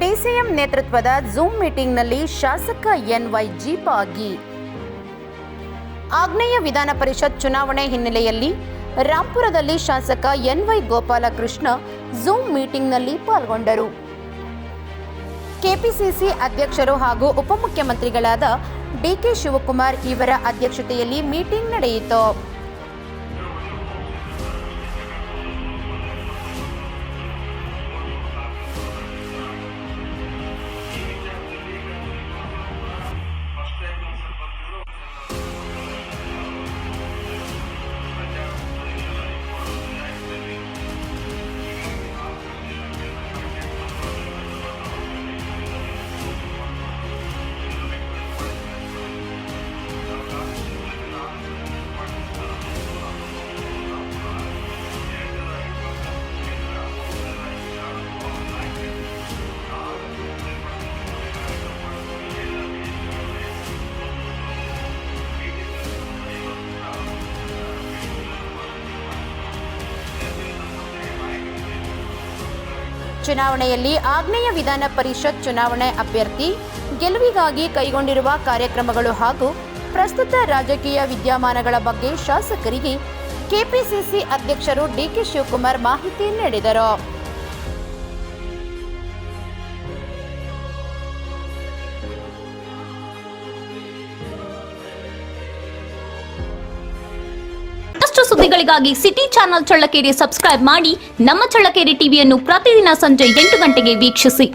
DCM ನೇತೃತ್ವದ zoom ಮೀಟಿಂಗ್ನಲ್ಲಿ ಶಾಸಕ NY ಭಾಗಿ. ಆಗ್ನೇಯ ವಿಧಾನ ಪರಿಷತ್ ಚುನಾವಣೆ ಹಿನ್ನೆಲೆಯಲ್ಲಿ ರಾಂಪುರದಲ್ಲಿ ಶಾಸಕ ಎನ್ವೈ ಗೋಪಾಲಕೃಷ್ಣ ಝೂಮ್ ಮೀಟಿಂಗ್ನಲ್ಲಿ ಪಾಲ್ಗೊಂಡರು. ಕೆಪಿಸಿಸಿ ಅಧ್ಯಕ್ಷರು ಹಾಗೂ ಉಪಮುಖ್ಯಮಂತ್ರಿಗಳಾದ ಡಿಕೆ ಶಿವಕುಮಾರ್ ಇವರ ಅಧ್ಯಕ್ಷತೆಯಲ್ಲಿ ಮೀಟಿಂಗ್ ನಡೆಯಿತು. ಚುನಾವಣೆಯಲ್ಲಿ ಆಗ್ನೇಯ ವಿಧಾನ ಪರಿಷತ್ ಚುನಾವಣೆ ಅಭ್ಯರ್ಥಿ ಗೆಲುವಿಗಾಗಿ ಕೈಗೊಂಡಿರುವ ಕಾರ್ಯಕ್ರಮಗಳು ಹಾಗೂ ಪ್ರಸ್ತುತ ರಾಜಕೀಯ ವಿದ್ಯಮಾನಗಳ ಬಗ್ಗೆ ಶಾಸಕರಿಗೆ ಕೆಪಿಸಿಸಿ ಅಧ್ಯಕ್ಷರು ಡಿಕೆ ಶಿವಕುಮಾರ್ ಮಾಹಿತಿ ನೀಡಿದರು. ಸುದ್ದಿಗಳಿಗಾಗಿ ಸಿಟಿ ಚಾನೆಲ್ ಚಳ್ಳಕೆರೆ ಸಬ್ಸ್ಕ್ರೈಬ್ ಮಾಡಿ. ನಮ್ಮ ಚಳ್ಳಕೆರೆ ಟಿವಿಯನ್ನು ಪ್ರತಿದಿನ ಸಂಜೆ 8 ಗಂಟೆಗೆ ವೀಕ್ಷಿಸಿ.